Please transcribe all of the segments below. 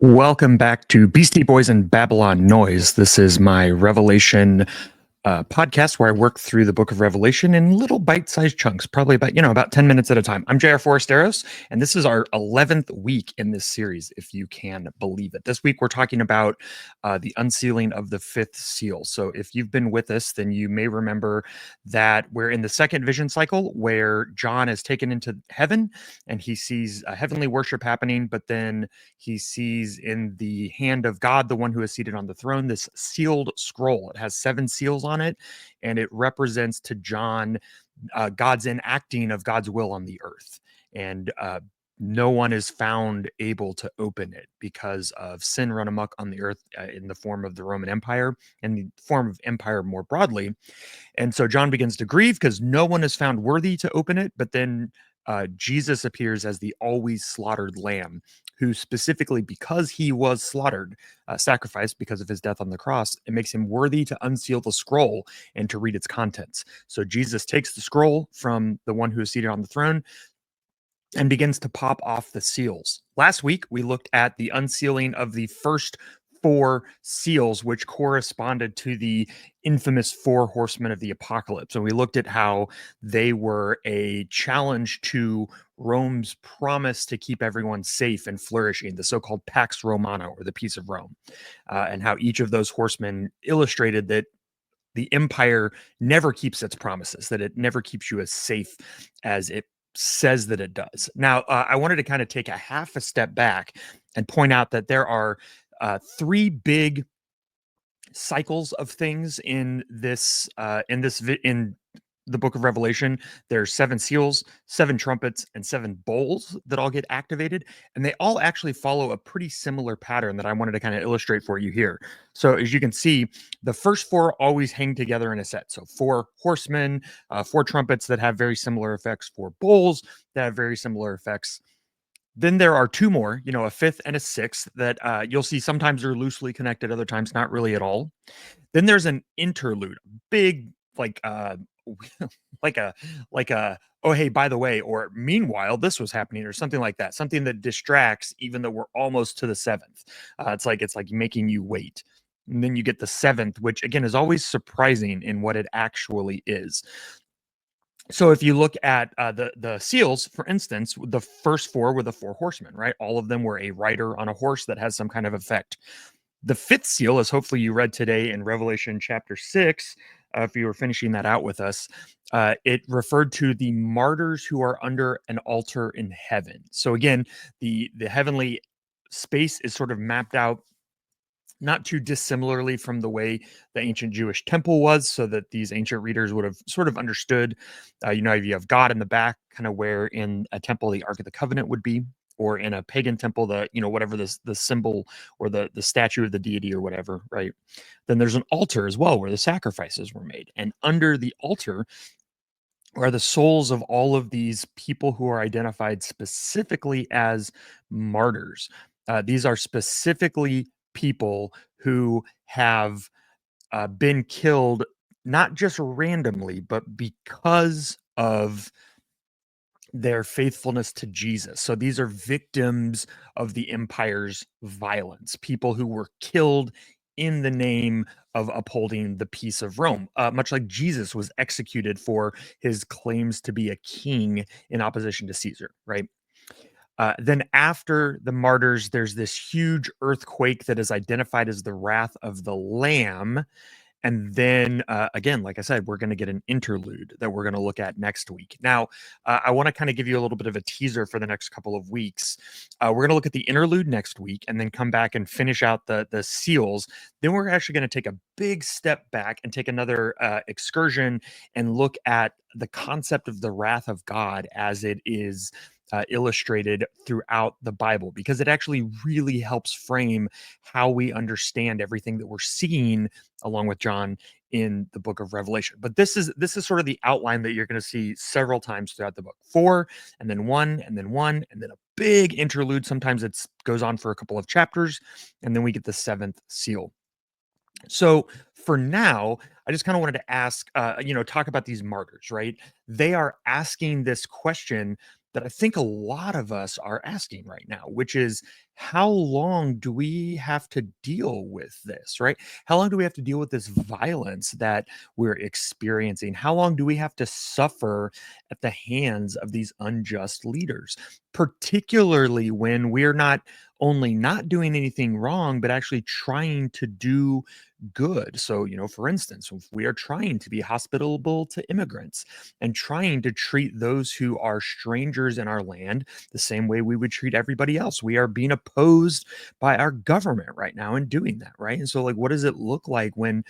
Welcome back to Beastie Boys and Babylon Noise. This is my Revelation podcast where I work through the book of Revelation in little bite-sized chunks, probably about 10 minutes at a time. I'm J.R. Forasteros, and this is our 11th week in this series, if you can believe it. This week, we're talking about the unsealing of the fifth seal. So if you've been with us, then you may remember that we're in the second vision cycle where John is taken into heaven and he sees heavenly worship happening, but then he sees in the hand of God, the one who is seated on the throne, this sealed scroll. It has 7 seals on it, and it represents to John God's enacting of God's will on the earth. And no one is found able to open it because of sin run amok on the earth in the form of the Roman Empire and the form of empire more broadly. And so John begins to grieve because no one is found worthy to open it. But then Jesus appears as the always slaughtered lamb, who specifically, because he was slaughtered, sacrificed because of his death on the cross, it makes him worthy to unseal the scroll and to read its contents. So Jesus takes the scroll from the one who is seated on the throne and begins to pop off the seals. Last week, we looked at the unsealing of the first 4 seals, which corresponded to the infamous 4 horsemen of the apocalypse. And we looked at how they were a challenge to Rome's promise to keep everyone safe and flourishing, the so-called Pax Romana, or the peace of Rome, and how each of those horsemen illustrated that the empire never keeps its promises, that it never keeps you as safe as it says that it does. Now, I wanted to kind of take a half a step back and point out that there are 3 big cycles of things in in the book of Revelation. There's 7 seals, 7 trumpets, and 7 bowls that all get activated, and they all actually follow a pretty similar pattern that I wanted to kind of illustrate for you here. So as you can see, the first 4 always hang together in a set. So 4 horsemen, 4 trumpets that have very similar effects, 4 bowls that have very similar effects. Then there are 2 more, a fifth and a sixth that you'll see sometimes they're loosely connected, other times not really at all. Then there's an interlude, big like like a like a oh hey by the way, or meanwhile this was happening, or something like that, something that distracts even though we're almost to the 7th. It's like making you wait. And then you get the 7th, which again is always surprising in what it actually is. So if you look at the seals, for instance, the first 4 were the 4 horsemen, right? All of them were a rider on a horse that has some kind of effect. The 5th seal, as hopefully you read today in Revelation chapter 6, if you were finishing that out with us, it referred to the martyrs who are under an altar in heaven. So again, the heavenly space is sort of mapped out not too dissimilarly from the way the ancient Jewish temple was, so that these ancient readers would have sort of understood. You have God in the back, kind of where in a temple the Ark of the Covenant would be, or in a pagan temple, whatever the symbol or the statue of the deity or whatever, right? Then there's an altar as well where the sacrifices were made, and under the altar are the souls of all of these people who are identified specifically as martyrs. These are specifically people who have been killed not just randomly, but because of their faithfulness to Jesus. So these are victims of the empire's violence, people who were killed in the name of upholding the peace of Rome, much like Jesus was executed for his claims to be a king in opposition to Caesar, right? Then after the martyrs, there's this huge earthquake that is identified as the wrath of the Lamb. And then again, like I said, we're going to get an interlude that we're going to look at next week. Now, I want to kind of give you a little bit of a teaser for the next couple of weeks. We're going to look at the interlude next week and then come back and finish out the seals. Then we're actually going to take a big step back and take another excursion and look at the concept of the wrath of God as it is illustrated throughout the Bible, because it actually really helps frame how we understand everything that we're seeing along with John in the book of Revelation. But this is sort of the outline that you're going to see several times throughout the book. 4, and then 1, and then 1, and then a big interlude. Sometimes it goes on for a couple of chapters, and then we get the 7th seal. So for now, I just kind of wanted to ask, talk about these martyrs, right? They are asking this question that I think a lot of us are asking right now, which is how long do we have to deal with this, right? How long do we have to deal with this violence that we're experiencing? How long do we have to suffer at the hands of these unjust leaders, particularly when we're not only not doing anything wrong, but actually trying to do good? So, for instance, if we are trying to be hospitable to immigrants and trying to treat those who are strangers in our land the same way we would treat everybody else. We are being opposed by our government right now in doing that, right? And so, like, what does it look like when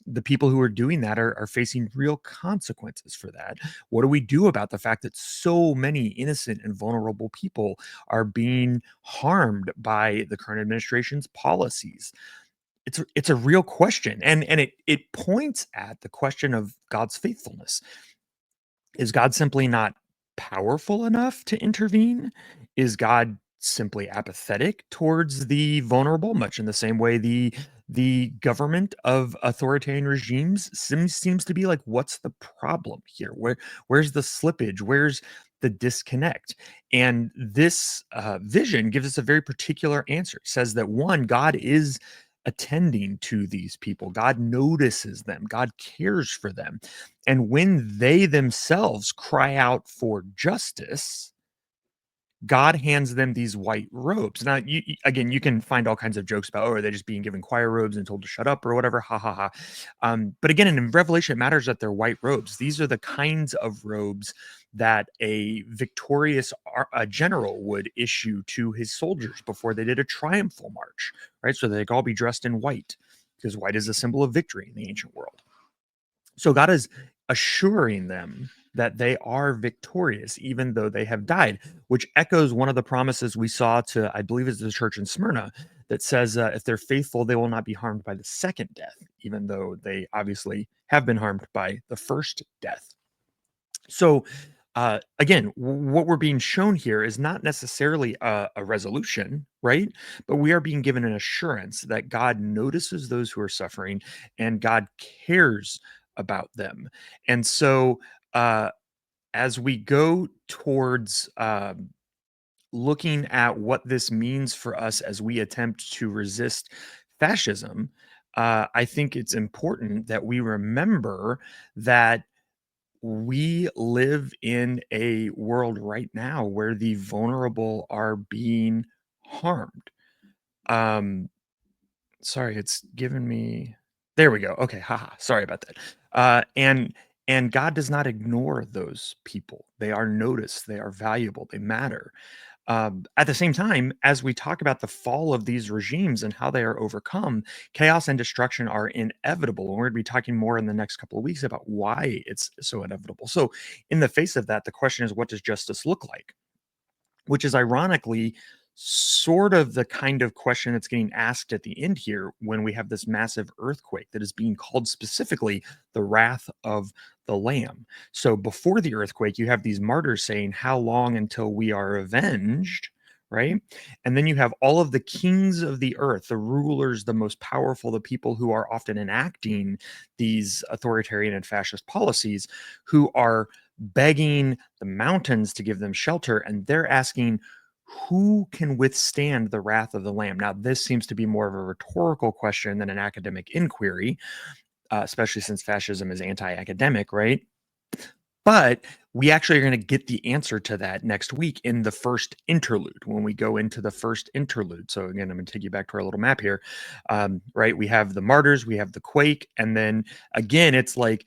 the people who are doing that are facing real consequences for that? What do we do about the fact that so many innocent and vulnerable people are being harmed by the current administration's policies? It's a real question, and it points at the question of God's faithfulness. Is God simply not powerful enough to intervene? Is God simply apathetic towards the vulnerable, much in the same way the government of authoritarian regimes seems to be? Like, what's the problem here? Where's the slippage? Where's the disconnect? And this vision gives us a very particular answer. It says that one, God is attending to these people. God notices them. God cares for them. And when they themselves cry out for justice, God hands them these white robes. Now, again, you can find all kinds of jokes about, oh, are they just being given choir robes and told to shut up or whatever? Ha ha ha. But again, in Revelation, it matters that they're white robes. These are the kinds of robes that a victorious general would issue to his soldiers before they did a triumphal march, right? So they could all be dressed in white, because white is a symbol of victory in the ancient world. So God is assuring them that they are victorious, even though they have died, which echoes one of the promises we saw to, I believe, is the church in Smyrna, that says if they're faithful, they will not be harmed by the second death, even though they obviously have been harmed by the first death. So, again, what we're being shown here is not necessarily a resolution, right? But we are being given an assurance that God notices those who are suffering and God cares about them. And so, as we go towards looking at what this means for us as we attempt to resist fascism, I think it's important that we remember that we live in a world right now where the vulnerable are being harmed. Um, Sorry, it's given me. There we go. Okay, haha. Sorry about that. And God does not ignore those people. They are noticed. They are valuable. They matter. At the same time, as we talk about the fall of these regimes and how they are overcome, chaos and destruction are inevitable. And we're going to be talking more in the next couple of weeks about why it's so inevitable. So, in the face of that, the question is, what does justice look like? Which is ironically sort of the kind of question that's getting asked at the end here when we have this massive earthquake that is being called specifically the wrath of the Lamb. So before the earthquake, you have these martyrs saying, how long until we are avenged? Right. And then you have all of the kings of the earth, the rulers, the most powerful, the people who are often enacting these authoritarian and fascist policies, who are begging the mountains to give them shelter. And they're asking, who can withstand the wrath of the Lamb? Now, this seems to be more of a rhetorical question than an academic inquiry, especially since fascism is anti academic, right? But we actually are going to get the answer to that next week in the first interlude when we go into the first interlude. So, again, I'm going to take you back to our little map here. Right. We have the martyrs, we have the quake. And then again, it's like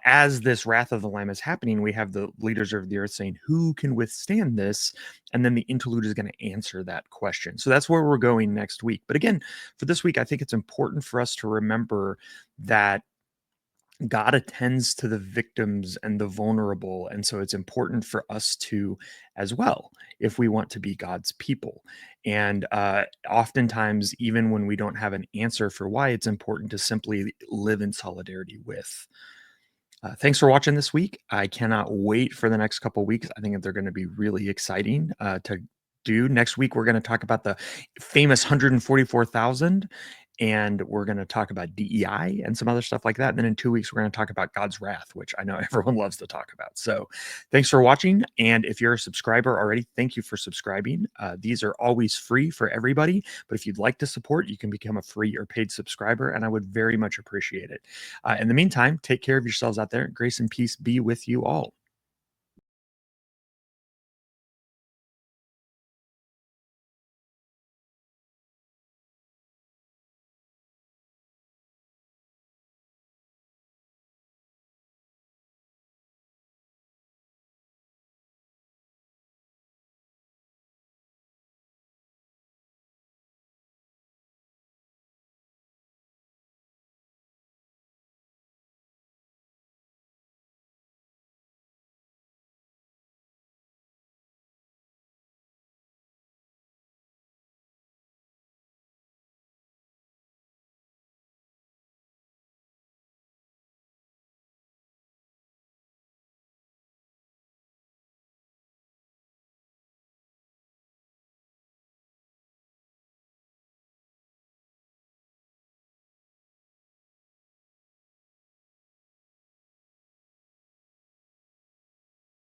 as this wrath of the Lamb is happening, we have the leaders of the earth saying, who can withstand this? And then the interlude is going to answer that question. So that's where we're going next week. But again, for this week, I think it's important for us to remember that God attends to the victims and the vulnerable. And so it's important for us to, as well, if we want to be God's people. And oftentimes, even when we don't have an answer for why, it's important to simply live in solidarity with. Thanks for watching this week. I cannot wait for the next couple of weeks. I think that they're going to be really exciting to do. Next week, we're going to talk about the famous 144,000. and we're going to talk about DEI and some other stuff like that. And then in 2 weeks, we're going to talk about God's wrath, which I know everyone loves to talk about. So thanks for watching. And if you're a subscriber already, thank you for subscribing. These are always free for everybody. But if you'd like to support, you can become a free or paid subscriber, and I would very much appreciate it. In the meantime, take care of yourselves out there. Grace and peace be with you all.